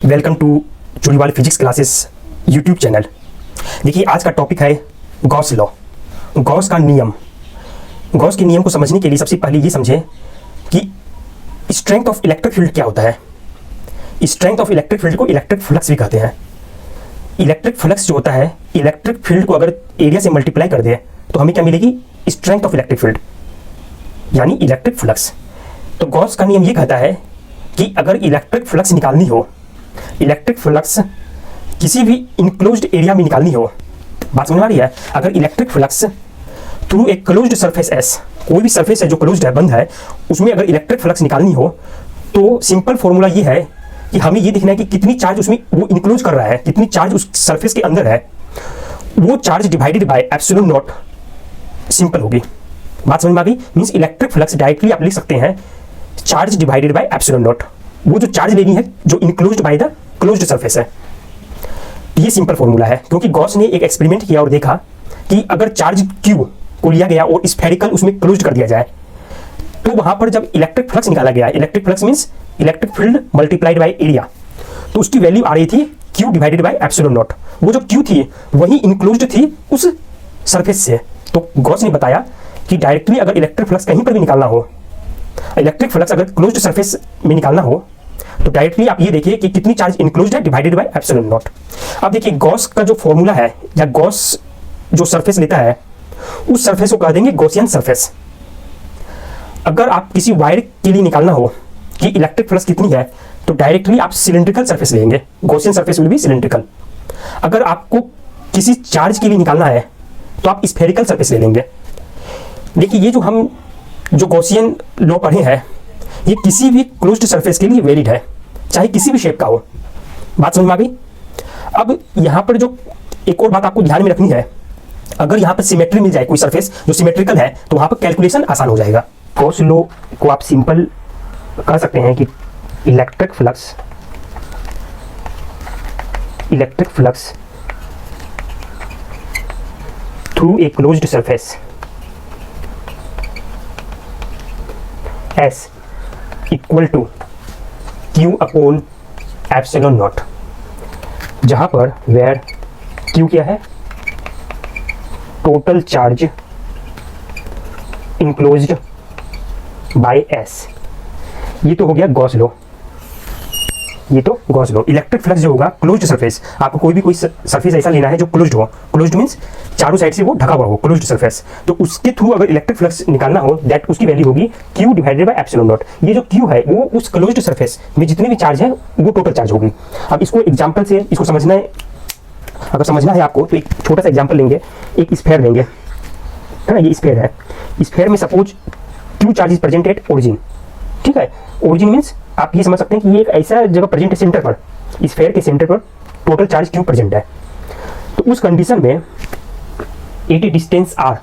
Welcome to Churiwal physics classes YouTube channel. देखिए आज का टॉपिक है गॉस लॉ, गॉस का नियम। गॉस के नियम को समझने के लिए सबसे पहले ये समझें कि स्ट्रेंथ ऑफ इलेक्ट्रिक फील्ड क्या होता है। स्ट्रेंथ ऑफ इलेक्ट्रिक फील्ड को इलेक्ट्रिक फ्लक्स भी कहते हैं। इलेक्ट्रिक फ्लक्स जो होता है, इलेक्ट्रिक फील्ड को अगर एरिया से मल्टीप्लाई कर दे तो हमें क्या मिलेगी? स्ट्रेंथ ऑफ इलेक्ट्रिक फील्ड यानी इलेक्ट्रिक फ्लक्स। तो गॉस का नियम ये कहता है कि अगर इलेक्ट्रिक फ्लक्स निकालनी हो, इलेक्ट्रिक फ्लक्स किसी भी इनक्लोज्ड एरिया में निकालनी हो, बात समझ में आ रही है? अगर इलेक्ट्रिक फ्लक्स थ्रू एक क्लोज्ड सरफेस एस, कोई भी सरफेस है जो क्लोज्ड है, बंद है, उसमें अगर इलेक्ट्रिक फ्लक्स निकालनी हो तो सिंपल फॉर्मूला ये है कि हमें ये देखना है कि कितनी चार्ज उसमें वो इंक्लोज कर रहा है, कितनी चार्ज उस सरफेस के अंदर है, वो charge divided by epsilon not simple होगी। बात समझ में आ गई? मींस इलेक्ट्रिक फ्लक्स डायरेक्टली आप लिख सकते हैं charge divided by epsilon not, वो जो चार्ज लेनी है जो enclosed by the closed surface है। ये सिंपल फॉर्मूला है, क्योंकि गॉस ने एक एक्सपेरिमेंट किया और देखा कि अगर चार्ज क्यू को लिया गया और स्फेरिकल उसमें क्लोज्ड कर दिया जाए तो वहां पर जब इलेक्ट्रिक फ्लक्स निकाला गया, electric flux means electric field multiplied by area, तो उसकी वैल्यू आ रही थी Q divided by epsilon not. वो जो क्यू थी वही इनक्लोज्ड थी उस सरफेस से। तो गॉस ने बताया कि डायरेक्टली अगर इलेक्ट्रिक फ्लक्स कहीं पर भी निकालना हो, इलेक्ट्रिक फ्लक्स अगर क्लोज्ड सरफेस में निकालना हो तो डायरेक्टली आप ये देखिए कि कितनी चार्ज इनक्लोज्ड है डिवाइडेड बाय एप्सिलॉन नॉट। अब देखिए गॉस का जो फॉर्मूला है, या गॉस जो सरफेस लेता है उस सरफेस को कह देंगे गॉसियन सरफेस। अगर आप किसी वायर के लिए निकालना हो कि इलेक्ट्रिक फ्लक्स कितनी है तो डायरेक्टली आप सिलेंड्रिकल सरफेस लेंगे, Gaussian surface will be cylindrical. अगर आपको किसी चार्ज के लिए निकालना है तो आप स्फेरिकल सरफेस ले लेंगे। देखिए ये जो हम जो गॉसियन लॉ पढ़े हैं ये किसी भी क्लोज्ड सरफेस के लिए वैलिड है, चाहे किसी भी शेप का हो। बात समझ में आ गई? अब यहां पर जो एक और बात आपको ध्यान में रखनी है, अगर यहां पर सिमेट्री मिल जाए, कोई सरफेस जो सिमेट्रिकल है, तो वहां पर कैलकुलेशन आसान हो जाएगा। गॉस लॉ को आप सिंपल कह सकते हैं कि electric flux through a closed surface S equal to Q upon epsilon naught, जहां पर वेयर Q क्या है? Total charge enclosed by S। ये तो हो गया गॉस लॉ, ये तो गॉस लॉ। इलेक्ट्रिक फ्लक्स जो होगा क्लोज्ड सरफेस, आपको कोई भी कोई सरफेस ऐसा लेना है जो क्लोज्ड हो, क्लोज्ड मींस चारों साइड से वो ढका हुआ हो, क्लोज्ड सरफेस, तो उसके थ्रू अगर इलेक्ट्रिक फ्लक्स निकालना हो दैट उसकी वैल्यू होगी Q divided by epsilon not. ये जो Q है वो उस क्लोज्ड सरफेस में जितने भी चार्ज है वो टोटल चार्ज होगी। अब इसको एग्जांपल से इसको समझना है, अगर समझना है आपको तो एक छोटा सा एग्जांपल लेंगे, एक स्फीयर लेंगे, है ना? ये स्फीयर है, स्फीयर में suppose Q charge is present at origin, ठीक है? ओरिजिन मींस आप ये समझ सकते हैं कि ये एक ऐसा जगह प्रेजेंट है सेंटर पर, स्फीयर के सेंटर पर टोटल चार्ज Q प्रेजेंट है। तो उस कंडीशन में एट ए डिस्टेंस R,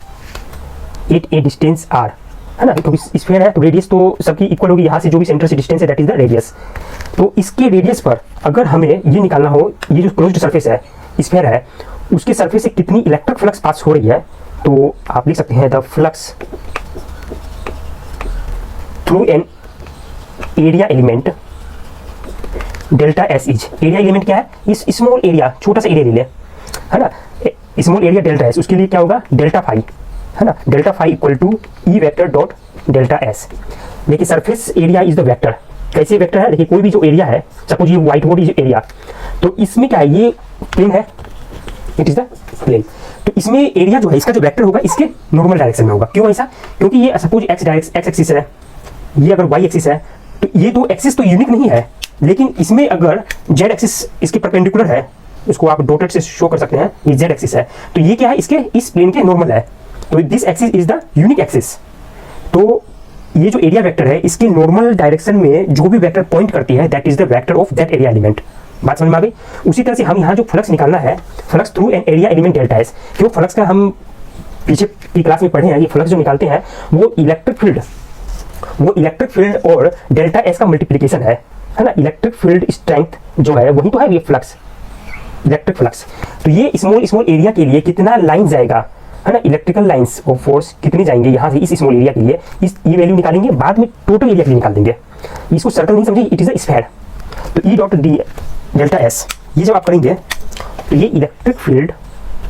है ना? क्योंकि स्फीयर है तो रेडियस तो सबकी इक्वल होगी, यहाँ से जो भी सेंटर से डिस्टेंस है दैट इज द रेडियस। तो इसके रेडियस पर अगर हमें ये निकालना हो, ये जो क्लोज्ड सरफेस है, स्फीयर है, उसके सरफेस से कितनी इलेक्ट्रिक फ्लक्स पास हो रही है, तो आप लिख सकते हैं the flux through an area element delta S is. Area element क्या है? इस स्मॉल एरिया, छोटा सा एरिया ले ले, है ना? स्मॉल एरिया डेल्टा एस, उसके लिए क्या होगा? डेल्टा फाई, है ना? Delta phi equal to E vector dot delta S. देखिए surface area is the vector. कैसे वेक्टर है? देखिए कोई भी जो एरिया है, सपोज ये व्हाइट बोर्ड इज एरिया, तो इसमें क्या है? ये प्लेन है, इट इज द प्लेन। तो इसमें एरिया जो है इसका जो वेक्टर होगा इसके नॉर्मल डायरेक्शन में होगा। क्यों ऐसा? क्योंकि ये सपोज एक्स एक्सिस है, ये अगर वाई एक्सिस है, तो ये दो एक्सिस तो यूनिक नहीं है, लेकिन इसमें अगर जेड एक्सिस इसके परपेंडिकुलर है, उसको आप डॉटेड से शो कर सकते हैं, ये जेड एक्सिस है, तो ये क्या है? इसके इस प्लेन के नॉर्मल है, तो this axis is the unique axis. तो ये जो एरिया वेक्टर है इसके नॉर्मल डायरेक्शन में जो भी वेक्टर पॉइंट करती है that is the vector of that area element. बात समझ में आ गई? उसी तरह से हम यहाँ जो फ्लक्स निकालना है, flux through an area element delta S, क्यों फ्लक्स का हम पीछे की क्लास में पढ़े हैं, ये फ्लक्स जो निकालते हैं वो इलेक्ट्रिक फील्ड और डेल्टा एस का मल्टीप्लिकेशन है ना? इलेक्ट्रिक फील्ड स्ट्रेंथ जो है वही तो है ये फ्लक्स, इलेक्ट्रिक फ्लक्स। तो ये स्मॉल एरिया के लिए कितना लाइन जाएगा, है ना? इलेक्ट्रिकल लाइंस ऑफ फोर्स कितनी जाएंगे यहाँ से इस स्मॉल एरिया के लिए, ये वैल्यू निकालेंगे, बाद में टोटल एरिया के लिए निकाल देंगे। इसको सर्कल नहीं समझिए, इट इज अ स्फीयर। तो E dot D delta S, ये जब आप करेंगे तो ये इलेक्ट्रिक फील्ड,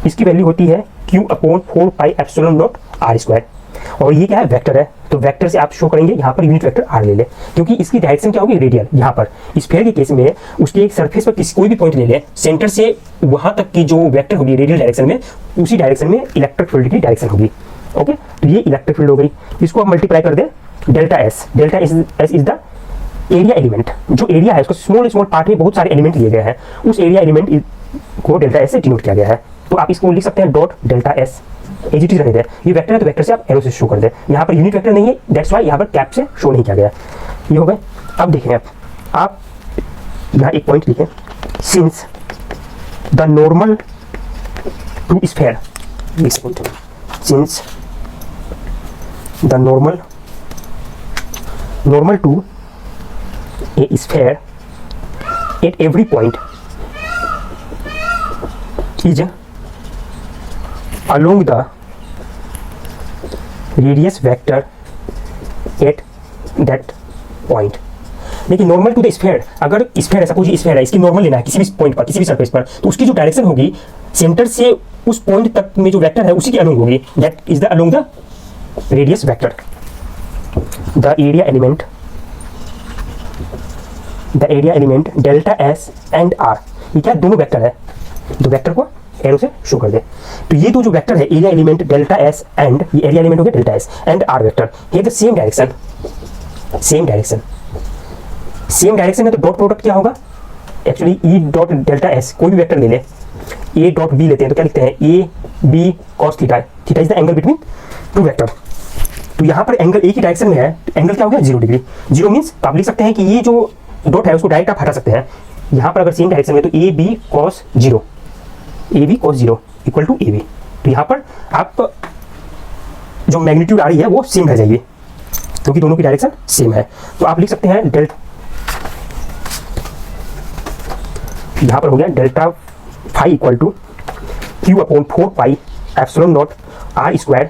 इसकी वैल्यू होती है Q upon 4 pi epsilon naught R square. और ये क्या है, वेक्टर है, तो वेक्टर से आप शो करेंगे, यहाँ पर यूनिट वेक्टर आर ले ले, क्योंकि इसकी डायरेक्शन क्या होगी, रेडियल। यहाँ पर स्फीयर के केस में उसके एक सरफेस पर किसी कोई भी पॉइंट ले ले, सेंटर से वहां तक की जो वेक्टर होगी रेडियल डायरेक्शन में, उसी डायरेक्शन में इलेक्ट्रिक फील्ड की डायरेक्शन होगी। ओके, तो ये इलेक्ट्रिक फील्ड हो गई। इसको आप मल्टीप्लाई कर दे delta S, delta S is the area element. जो एरिया है उसको स्मॉल स्मॉल पार्ट में बहुत सारे एलिमेंट लिए गए हैं, उस एरिया एलिमेंट को डेल्टा एस से डिनोट किया गया है। तो आप इसको लिख सकते हैं dot delta S, as it is रहने दें। ये वेक्टर है तो वेक्टर से आप एरो से शो कर दें, यहाँ पर यूनिट वेक्टर नहीं है, दैट्स वाई यहाँ पर कैप से शो नहीं किया गया। ये हो गए। अब देखें आप यहाँ एक पॉइंट लिखें, since the normal to sphere, since the normal to a sphere at every point is along the radius vector at that point। लेकिन नॉर्मल टू द स्फीयर, अगर स्फीयर ऐसा कोई स्फीयर है, इसकी नॉर्मल लेना है किसी भी पॉइंट पर, किसी भी सरफेस पर, तो उसकी जो डायरेक्शन होगी सेंटर से उस पॉइंट तक में जो वेक्टर है उसी के अलोंग होगी, that is the along the radius vector. The area element delta S and R, ये क्या दोनों वेक्टर है, दो वेक्टर को एरो से शो कर दे। तो ये दो जो वेक्टर है area element delta S and, ये एरिया एलिमेंट हो गया delta S and R vector, ये द सेम डायरेक्शन है। तो डॉट प्रोडक्ट क्या होगा, actually E dot delta S, कोई भी वेक्टर ले ले, ए डॉट बी लेते हैं तो क्या लिखते हैं, A B cos theta, theta is the angle between two vector. तो यहाँ पर एंगल एक ही डायरेक्शन में है, एंगल क्या हो गया 0 डिग्री। 0 मीन्स आप लिख सकते हैं कि ये जो डॉट है उसको डायरेक्ट आप हटा सकते हैं, यहाँ पर अगर सेम डायरेक्शन में तो A B cos 0 equal to A B. तो यहाँ पर आप जो मैग्नीट्यूड आ रही है वो सेम रह जाएगी, क्योंकि दोनों की डायरेक्शन सेम है। तो आप लिख सकते हैं डेल्टा, यहाँ पर हो गया delta phi equal to Q upon 4 pi epsilon naught R square,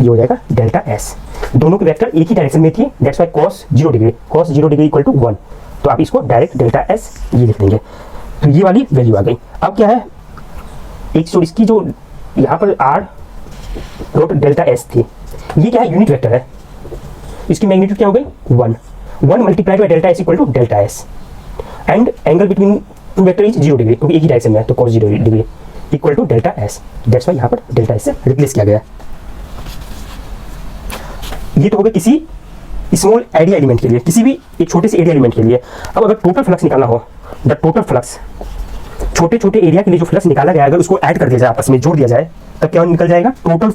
ये हो जाएगा डेल्टा एस। दोनों के वेक्टर एक ही डायरेक्शन में थी, that's why cos 0 degree equal to 1। तो आप इसको डायरेक्ट डेल्टा एस ये लिख देंगे। तो ये वाली वैल्यू आ गई। अब क्या है, एक सो इसकी जो यहाँ पर आर डॉट डेल्टा एस थी, ये क्या है, यूनिट वेक्टर है, इसकी मैग्नीट्यूड क्या हो गई 1 multiplied by delta S equal to delta S, and angle between two vector is 0 degree, क्योंकि एक ही डायरेक्शन में है तो cos 0 degree equal to delta S, that's why यहाँ पर डेल्टा एस से रिप्लेस किया गया। ये तो हो गया किसी स्मॉल एरिया एलिमेंट के लिए, किसी भी एक छोटे से एरिया एलिमेंट के लिए। अब अगर टोटल फ्लक्स निकालना हो, द टोटल फ्लक्स, छोटे छोटे एरिया के लिए जो फ्लक्स निकाला गया अगर उसको ऐड कर दिया जाए, आपस में जोड़ दिया जाए, तब क्या निकल जाएगा, total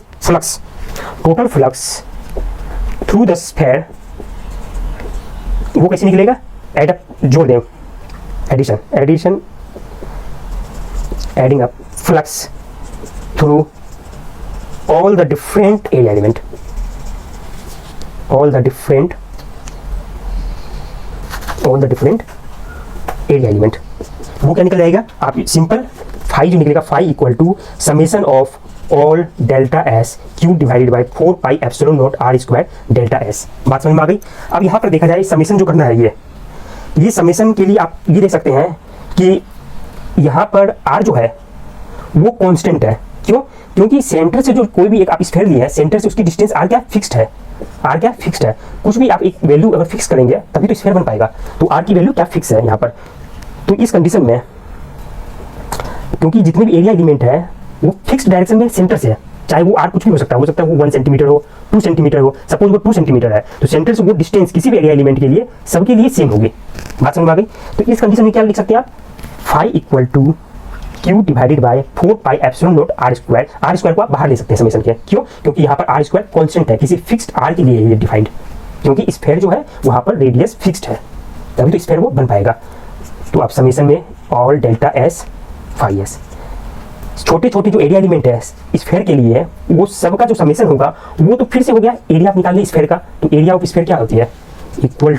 flux through the sphere, वो कैसे निकलेगा, एड अप, जोड़ दें, adding up flux through all the different area element, all the different area element, वो क्या निकल जाएगा, आप सिंपल फाई जो निकलेगा, phi equal to summation of all delta S Q divided by 4 pi epsilon naught R square delta S. बात समझ में आ गई। अब यहाँ पर देखा जाए समेशन जो करना है, ये समेशन के लिए आप ये देख सकते हैं कि यहाँ पर आर जो है वो कांस्टेंट है। क्यों? क्योंकि सेंटर से जो कोई भी एक आप स्फीयर लिए हैं, सेंटर से उसकी डिस्टेंस आर क्या फिक्स्ड है, कुछ भी आप एक वैल्यू अगर फिक्स करेंगे तभी तो स्फीयर बन पाएगा। तो आर की वैल्यू क्या फिक्स है यहाँ पर। तो इस कंडीशन में क्योंकि जितने भी एरिया एलिमेंट है वो फिक्स्ड डायरेक्शन में सेंटर से है, चाहे वो आर कुछ भी हो सकता है वो 1 सेंटीमीटर हो, 2 सेंटीमीटर हो, सपोज वो 2 सेंटीमीटर है, तो सेंटर से वो डिस्टेंस किसी भी एरिया एलिमेंट के लिए सबके लिए सेम होगी। बात समझ में आ गई। तो इस कंडीशन में क्या लिख सकते हैं आप, phi equal to Q divided by 4 pi epsilon naught R square को आप बाहर ले सकते हैं समेशन के। क्यों? क्योंकि यहाँ पर आर स्क्वायर कॉन्स्टेंट है, किसी फिक्स्ड आर के लिए ये डिफाइंड, क्योंकि स्फीयर जो है वहाँ पर रेडियस फिक्स्ड है, तभी तो स्फीयर वो बन पाएगा। तो आप समेशन में all delta S phi S, छोटे छोटे जो एरिया एलिमेंट है स्फीयर के लिए वो सबका जो समेशन होगा वो तो फिर से हो गया एरिया आप निकाल लें स्फीयर का। तो एरिया ऑफ स्फीयर क्या होती है, equal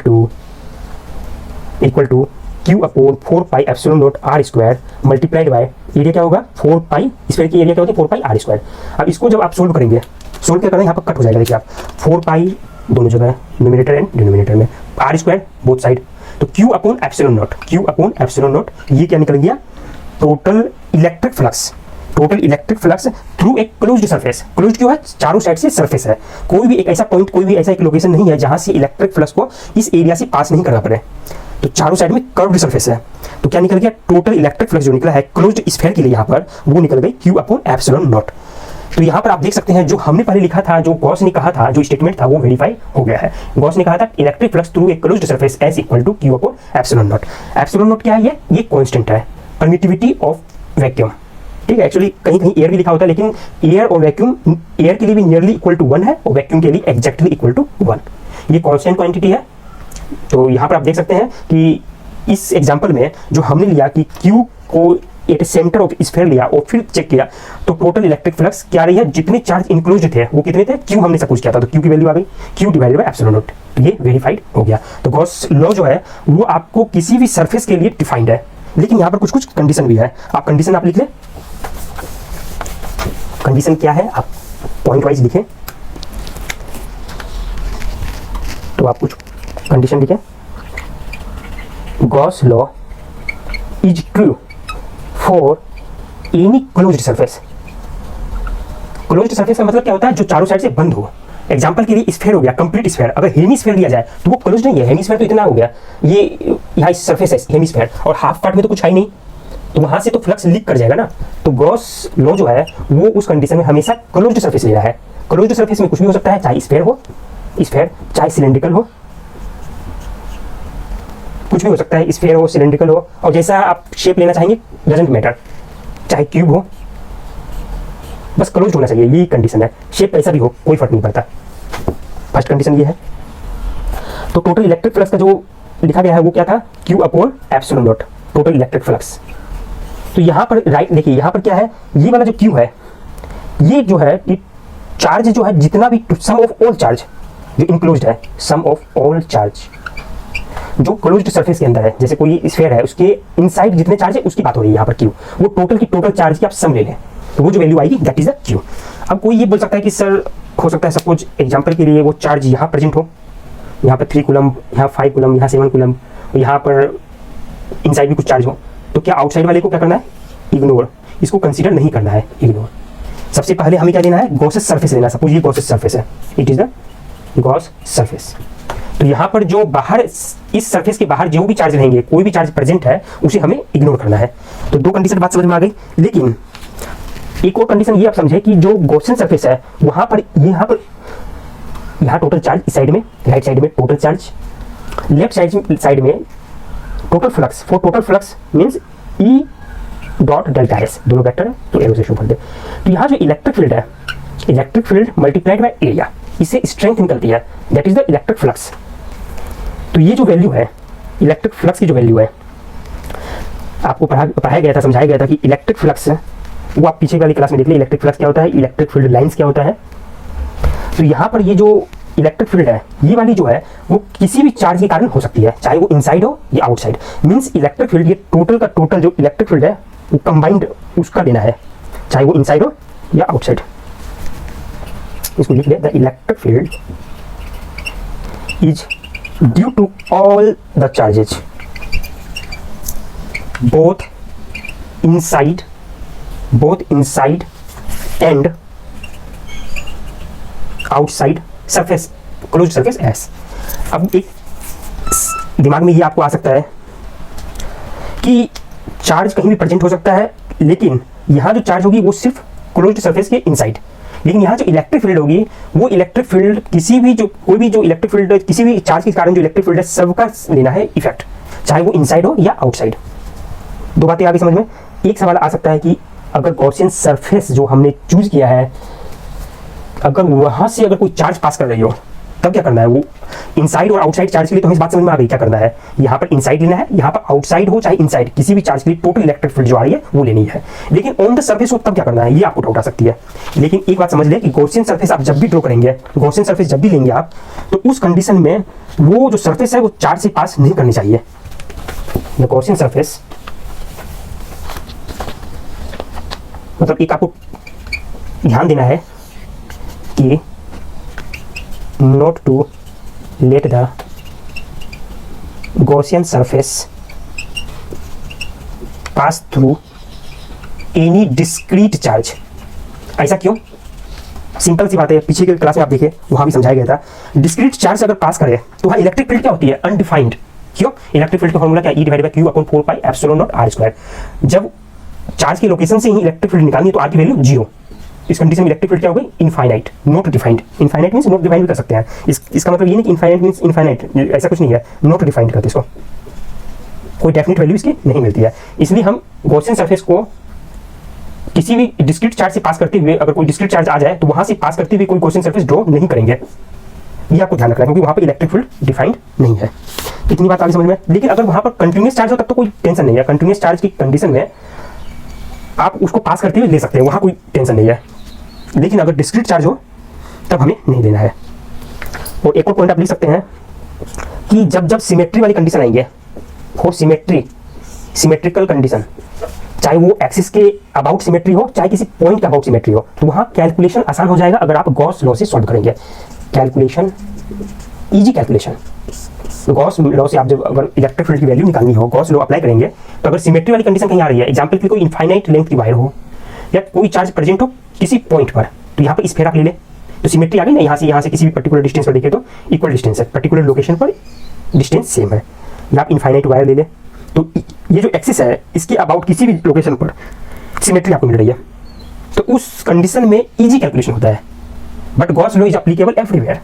to Q upon 4 pi epsilon naught R square multiplied by area क्या होगा 4 पाई, स्फीयर की एरिया क्या होती है 4 पाई आर स्क्वायर। अब इसको जब आप सोल्व करेंगे, सोल्व क्या करेंगे, यहाँ पर कट हो जाएगा, देखिए आप 4 पाई दोनों जगह न्यूमरेटर एंड डिनोमिनेटर में, आर स्क्वायर बोथ साइड, तो Q upon epsilon not, Q upon epsilon not, ये क्या निकल गया, total electric flux, total electric flux through एक क्लोज्ड सरफेस। क्लोज्ड क्यों है, चारों साइड से सरफेस है, कोई भी एक ऐसा पॉइंट, कोई भी ऐसा एक लोकेशन नहीं है जहां से इलेक्ट्रिक फ्लक्स को इस एरिया से पास नहीं करना पड़े, तो चारों साइड में कर्व्ड सरफेस है। तो क्या निकल गया, टोटल इलेक्ट्रिक फ्लक्स जो निकला है क्लोज्ड स्फीयर के लिए यहाँ पर, वो निकल गई Q अपॉन एप्सिलॉन नॉट। तो यहाँ पर आप देख सकते हैं जो हमने पहले लिखा था, जो गॉस ने कहा था, जो स्टेटमेंट था वो वेरीफाई हो गया है। गॉस ने कहा था electric flux through a closed surface S equal to Q upon epsilon naught. Epsilon naught क्या है, ये कांस्टेंट है, परमिटिविटी ऑफ वैक्यूम, ठीक है। एक्चुअली कहीं कहीं एयर भी लिखा होता है, लेकिन एयर और वैक्यूम, एयर के लिए भी नियरली इक्वल टू 1 है और वैक्यूम के लिए एग्जैक्टली इक्वल टू 1। ये कांस्टेंट क्वांटिटी है। तो यहाँ पर आप देख सकते हैं कि इस एग्जांपल में जो हमने लिया कि Q को एक सेंटर ऑफ स्फीयर लिया और फिर चेक किया, तो टोटल इलेक्ट्रिक फ्लक्स क्या रही है, जितने चार्ज इंक्लोज्ड थे वो कितने थे, Q हमने सपोज किया था, तो Q की वैल्यू आ गई Q divided by epsilon not. तो ये वेरीफाइड हो गया। तो गॉस लॉ जो है वो आपको किसी भी सरफेस के लिए डिफाइंड है, लेकिन यहाँ पर कुछ कुछ कंडीशन भी है। आप कंडीशन आप लिख लें, कंडीशन क्या है आप पॉइंट वाइज लिखें। तो आप कुछ कंडीशन लिखें, Gauss law is true for any closed surface. Closed surface का मतलब क्या होता है, जो चारों साइड से बंद हो। एग्जांपल के लिए स्फीयर हो गया, कंप्लीट स्फीयर। अगर हेमिस्फीयर लिया जाए तो वो क्लोज्ड नहीं है, हेमिस्फीयर तो इतना हो गया, ये यहाँ सरफेस है हेमिस्फीयर, और हाफ पार्ट में तो कुछ है ही नहीं, तो वहां से तो फ्लक्स लीक कर जाएगा ना। तो गॉस लॉ जो है वो उस कंडीशन में हमेशा क्लोज्ड सरफेस लेना है। क्लोज्ड सरफेस में कुछ भी हो सकता है, चाहे स्फीयर हो, स्फीयर चाहे सिलेंड्रिकल हो, कुछ भी हो सकता है, स्फीयर हो, सिलेंड्रिकल हो, और जैसा आप शेप लेना चाहेंगे डजंट मैटर, चाहे क्यूब हो, बस क्लोज्ड होना चाहिए, यही कंडीशन है। शेप कैसा भी हो कोई फर्क नहीं पड़ता। फर्स्ट कंडीशन ये है। तो टोटल इलेक्ट्रिक फ्लक्स का जो लिखा गया है वो क्या था, Q upon epsilon not, total electric flux. तो यहाँ पर राइट देखिए, यहाँ पर क्या है, ये वाला जो Q है, ये जो है चार्ज जो है जितना भी, सम ऑफ ऑल चार्ज जो इंक्लोज्ड है, सम ऑफ ऑल चार्ज जो क्लोज्ड सरफेस के अंदर है, जैसे कोई स्फीयर है उसके इनसाइड जितने चार्ज है उसकी बात हो रही है यहाँ पर Q, वो टोटल की टोटल चार्ज की आप सम ले लें, तो वो जो वैल्यू आएगी दैट इज द Q। अब कोई ये बोल सकता है कि सर हो सकता है सपोज एग्जांपल के लिए वो चार्ज यहाँ प्रेजेंट हो, यहाँ पर 3 कूलम, यहाँ 5 कूलम, यहाँ 7 कूलम, यहाँ पर इनसाइड भी कुछ चार्ज हो, तो क्या आउटसाइड वाले को क्या करना है, इग्नोर, इसको कंसीडर नहीं करना है, इग्नोर। सबसे पहले हमें क्या लेना है, गॉसेस सरफेस लेना है। सपोज ये गॉसेस सरफेस है, it is the Gauss surface. तो यहाँ पर जो बाहर, इस सरफेस के बाहर जो भी चार्ज रहेंगे, कोई भी चार्ज प्रेजेंट है उसे हमें इग्नोर करना है। तो दो कंडीशन बात समझ में आ गई। लेकिन एक और कंडीशन ये आप समझे कि जो गॉसियन सरफेस है वहां पर, यहाँ टोटल चार्ज इस साइड में, राइट साइड में टोटल चार्ज, लेफ्ट साइड में total flux. For total flux means E dot delta S, दोनों वेक्टर है तो एरो से शो कर दे। तो यहाँ जो इलेक्ट्रिक फील्ड है, electric field multiplied by area, इससे स्ट्रेंथ निकलती है, that is the electric flux. तो ये जो वैल्यू है इलेक्ट्रिक फ्लक्स की, जो वैल्यू है आपको पढ़ाया गया था, समझाया गया था कि इलेक्ट्रिक फ्लक्स, वो आप पीछे वाली क्लास में देख लिया, इलेक्ट्रिक फ्लक्स क्या होता है, इलेक्ट्रिक फील्ड लाइंस क्या होता है। तो यहाँ पर ये जो इलेक्ट्रिक फील्ड है, ये वाली जो है वो किसी भी चार्ज के कारण हो सकती है, चाहे वो इनसाइड हो या आउटसाइड। मींस इलेक्ट्रिक फील्ड, ये टोटल का टोटल जो इलेक्ट्रिक फील्ड है वो कंबाइंड उसका लेना है, चाहे वो इनसाइड हो या आउटसाइड। इसको लिख ले, the electric field is due to all the charges both inside and outside surface, closed surface S। अब एक दिमाग में ये आपको आ सकता है कि चार्ज कहीं भी प्रेजेंट हो सकता है, लेकिन यहाँ जो चार्ज होगी वो सिर्फ क्लोज्ड सरफेस के इनसाइड। लेकिन यहाँ जो इलेक्ट्रिक फील्ड होगी, वो इलेक्ट्रिक फील्ड किसी भी जो, कोई भी जो इलेक्ट्रिक फील्ड, किसी भी चार्ज के कारण जो इलेक्ट्रिक फील्ड है सबका लेना है इफेक्ट, चाहे वो इनसाइड हो या आउटसाइड। दो बातें आगे समझ में। एक सवाल आ सकता है कि अगर गॉसियन सरफेस जो हमने चूज किया है, अगर वहां से अगर कोई चार्ज पास कर रही हो तब क्या करना है, वो इनसाइड और आउटसाइड चार्ज के लिए तो हमें इस बात समझ में आ गई क्या करना है, यहाँ पर इनसाइड लेना है, यहाँ पर आउटसाइड हो चाहे इनसाइड, किसी भी चार्ज के लिए टोटल इलेक्ट्रिक फील्ड जो आ रही है वो लेनी है। लेकिन ऑन द सरफेस हो तब क्या करना है, ये आपको डाउट आ सकती है। लेकिन एक बात समझ ले कि गॉसियन सरफेस आप जब भी ड्रॉ करेंगे, गॉसियन सरफेस जब भी लेंगे आप, तो उस कंडीशन में वो जो सरफेस है वो चार्ज से पास नहीं करनी चाहिए। गॉसियन सरफेस मतलब एक आपको ध्यान देना है कि not to let the Gaussian surface pass through any discrete charge. ऐसा क्यों? सिंपल सी बात है, पीछे के क्लास में आप देखे वहां भी समझाया गया था। डिस्क्रीट चार्ज अगर पास करे तो वहां इलेक्ट्रिक फील्ड क्या होती है? अनडिफाइंड। क्यों? इलेक्ट्रिक फील्ड का फॉर्मूला क्या? E divided by Q upon 4 pi epsilon not R square. जब चार्ज की लोकेशन से ही इलेक्ट्रिक फील्ड निकालनी है तो R की वैल्यू 0। इस कंडीशन में इलेक्ट्रिक फील्ड क्या हो गई? Infinite, not defined. Infinite means not defined भी कर सकते हैं। इसका मतलब ये नहीं कि इनफाइनाइट मींस इनफाइनाइट, ऐसा कुछ नहीं है। नॉट डिफाइंड करते इसको, कोई डेफिनेट वैल्यू इसकी नहीं मिलती है। इसलिए हम गॉसियन सरफेस को किसी भी डिस्क्रीट चार्ज से पास करते हुए, अगर कोई डिस्क्रीट चार्ज आ जाए तो वहां से पास करते हुए कोई गॉसियन सरफेस ड्रॉ नहीं करेंगे। ये आपको ध्यान रखना है, क्योंकि वहां पर इलेक्ट्रिक फील्ड डिफाइंड नहीं है। इतनी बात आगे समझ में। लेकिन अगर वहां पर कंटिन्यूअस चार्ज हो तब तो कोई टेंशन नहीं है। कंटिन्यूअस चार्ज की कंडीशन में आप उसको पास करते हुए ले सकते हैं, वहां कोई टेंशन नहीं है। लेकिन अगर डिस्क्रीट चार्ज हो तब हमें नहीं लेना है। और एक और पॉइंट आप लिख सकते हैं कि जब जब सिमेट्री वाली कंडीशन आएंगे, हो सिमेट्रिकल कंडीशन, चाहे वो एक्सिस के अबाउट सिमेट्री हो चाहे किसी पॉइंट के अबाउट सिमेट्री हो, तो वहां कैलकुलेशन आसान हो जाएगा अगर आप गॉस लॉ से सॉल्व करेंगे। Calculation, easy calculation. Gauss law से आप जब अगर इलेक्ट्रिक फील्ड की वैल्यू निकालनी हो, गॉस लॉ अप्लाई करेंगे तो अगर सिमेट्री वाली कंडीशन कहीं आ रही है, एग्जांपल के लिए कोई इनफाइनाइट लेंथ की वायर हो या कोई चार्ज प्रेजेंट हो किसी पॉइंट पर, तो यहाँ पर स्फीयर आप ले ले तो सिमेट्री आ गई ना। यहाँ से किसी भी पर्टिकुलर डिस्टेंस पर देखें तो इक्वल डिस्टेंस है, पर्टिकुलर लोकेशन पर डिस्टेंस सेम है। या आप इनफाइनाइट वायर ले ले तो ये जो एक्सिस है इसके अबाउट किसी भी लोकेशन पर सिमेट्री आपको मिल रही है, तो उस कंडीशन में इजी कैलकुलेशन होता है। But Gauss law is applicable everywhere.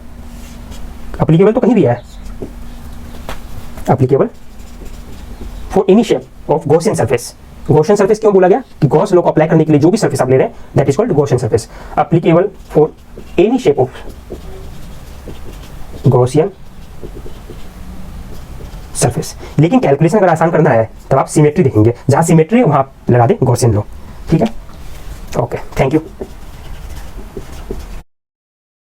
Applicable तो कहीं भी है, applicable for any shape of Gaussian surface. Gaussian surface क्यों बोला गया? कि गॉस लॉ को अप्लाई करने के लिए जो भी सरफेस आप ले रहे हैं that is called Gaussian surface. Applicable for any shape of Gaussian surface. लेकिन कैलकुलेशन अगर आसान करना है तब आप सिमेट्री देखेंगे, जहां सिमेट्री है वहां आप लगा दें गॉसियन लॉ। ठीक है, ओके, थैंक यू।